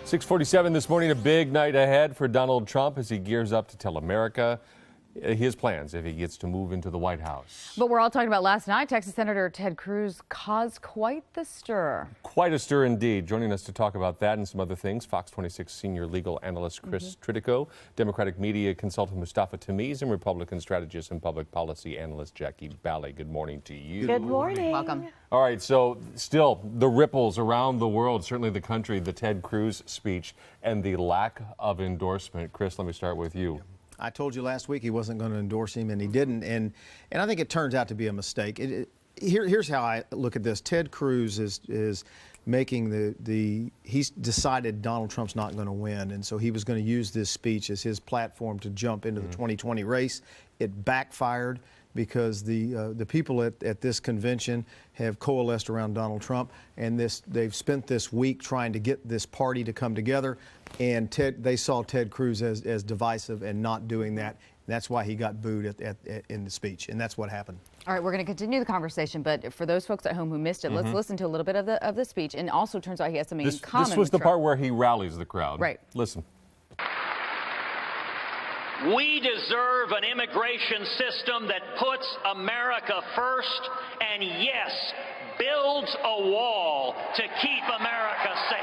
6:47 this morning, a big night ahead for Donald Trump as he gears up to tell America his plans if he gets to move into the White House. But we're all talking about last night. Texas Senator Ted Cruz caused quite the stir. Quite a stir indeed. Joining us to talk about that and some other things, Fox 26 senior legal analyst Chris Tritico, Democratic media consultant Mustafa Tamiz, and Republican strategist and public policy analyst Jackie Bally. Good morning to you. Good morning. Welcome. All right, so still the ripples around the world, certainly the country, the Ted Cruz speech and the lack of endorsement. Chris, let me start with you. I told you last week he wasn't going to endorse him, and he didn't. And I think it turns out to be a mistake. Here's how I look at this. Ted Cruz is making he's decided Donald Trump's not going to win, and so he was going to use this speech as his platform to jump into the 2020 race. It backfired because the people at this convention have coalesced around Donald Trump, and they've spent this week trying to get this party to come together, and they saw Ted Cruz as divisive and not doing that. That's why he got booed in the speech, and that's what happened. All right, we're going to continue the conversation, but for those folks at home who missed it, let's listen to a little bit of the speech. And also, turns out he has something in common. This was the Trump. part where he rallies the crowd. Right. Listen. We deserve an immigration system that puts America first and, yes, builds a wall to keep America safe.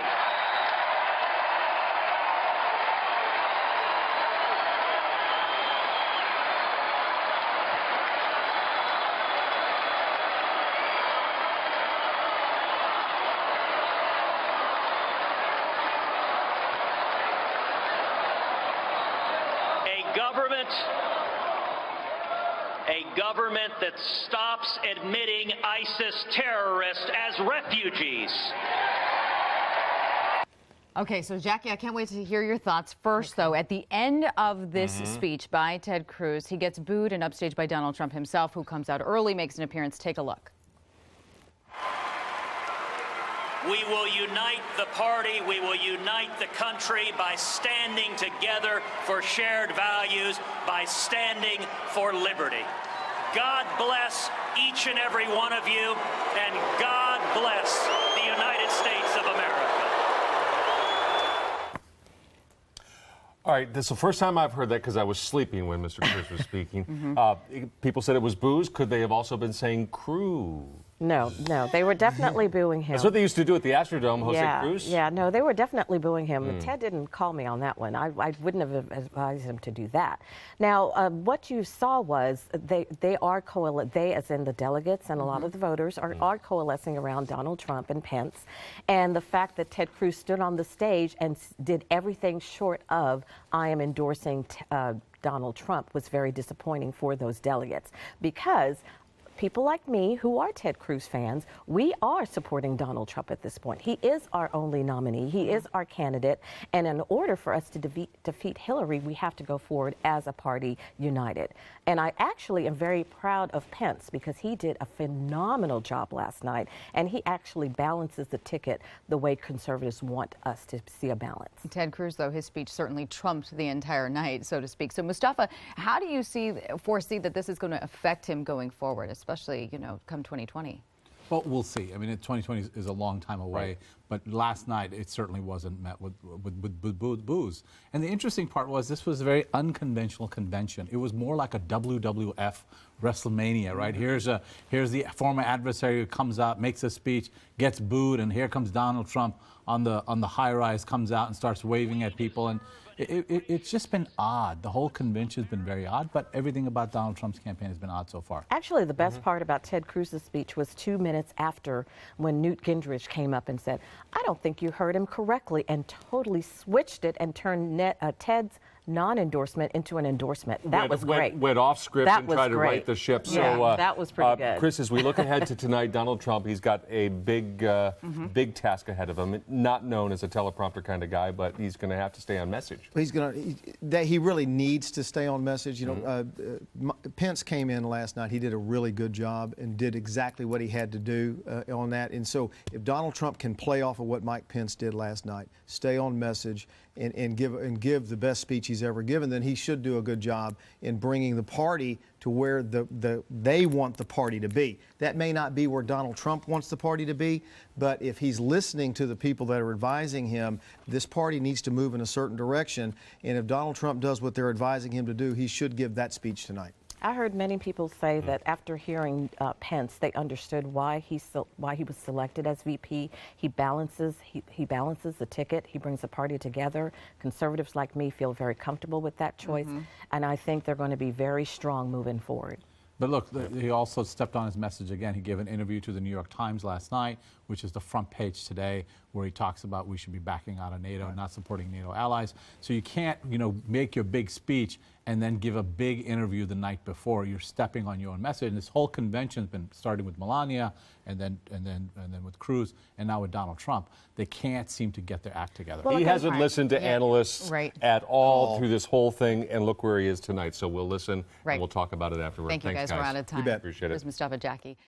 A government that stops admitting ISIS terrorists as refugees. Okay, so Jackie, I can't wait to hear your thoughts. First, though, at the end of this speech by Ted Cruz, he gets booed and upstaged by Donald Trump himself, who comes out early, makes an appearance. Take a look. We will unite the party, we will unite the country by standing together for shared values, by standing for liberty. God bless each and every one of you, and God bless the United States of America. All right, this is the first time I've heard that because I was sleeping when Mr. Cruz was speaking. People said it was booze. Could they have also been saying crew? No, they were definitely booing him. That's what they used to do at the Astrodome, Jose Cruz. Yeah, no, they were definitely booing him. Ted didn't call me on that one. I wouldn't have advised him to do that. Now, what you saw was they are they, as in the delegates and a lot of the voters, are coalescing around Donald Trump and Pence. And the fact that Ted Cruz stood on the stage and did everything short of I am endorsing Donald Trump was very disappointing for those delegates, because people like me, who are Ted Cruz fans, we are supporting Donald Trump at this point. He is our only nominee. He is our candidate. And in order for us to defeat Hillary, we have to go forward as a party united. And I actually am very proud of Pence, because he did a phenomenal job last night. And he actually balances the ticket the way conservatives want us to see a balance. Ted Cruz, though, his speech certainly trumped the entire night, so to speak. So, Mustafa, how do you foresee that this is going to affect him going forward, especially, come 2020? Well, we'll see. I mean, 2020 is a long time away, but last night it certainly wasn't met with booze. And the interesting part was this was a very unconventional convention. It was more like a WWF WrestleMania, right? Here's the former adversary who comes out, makes a speech, gets booed, and here comes Donald Trump on the high rise, comes out and starts waving at people, and it's just been odd. The whole convention has been very odd, but everything about Donald Trump's campaign has been odd so far. Actually, the best part about Ted Cruz's speech was 2 minutes after, when Newt Gingrich came up and said, I don't think you heard him correctly, and totally switched it and turned Ted's non-endorsement into an endorsement. That was great. Went off script and tried to right the ship. Yeah, so, that was pretty good. Chris, as we look ahead to tonight, Donald Trump, he's got a big task ahead of him. Not known as a teleprompter kind of guy, but he's going to have to stay on message. He really needs to stay on message. Pence came in last night. He did a really good job and did exactly what he had to do on that. And so if Donald Trump can play off of what Mike Pence did last night, stay on message, and give the best speech he's ever given, then he should do a good job in bringing the party to where they want the party to be. That may not be where Donald Trump wants the party to be, but if he's listening to the people that are advising him, this party needs to move in a certain direction. And if Donald Trump does what they're advising him to do, he should give that speech tonight. I heard many people say that after hearing Pence, they understood why he was selected as VP. He balances the ticket. He brings the party together. Conservatives like me feel very comfortable with that choice, and I think they're going to be very strong moving forward. But look, he also stepped on his message again. He gave an interview to the New York Times last night, which is the front page today, where he talks about we should be backing out of NATO and not supporting NATO allies. So you can't, make your big speech and then give a big interview the night before. You're stepping on your own message. And this whole convention's been starting with Melania, and then with Cruz, and now with Donald Trump. They can't seem to get their act together. He hasn't listened to analysts at all through this whole thing, and look where he is tonight. So we'll listen, and we'll talk about it afterward. Thank you, guys. We're out of time. You bet. Appreciate it. Here's Mustafa Jackie.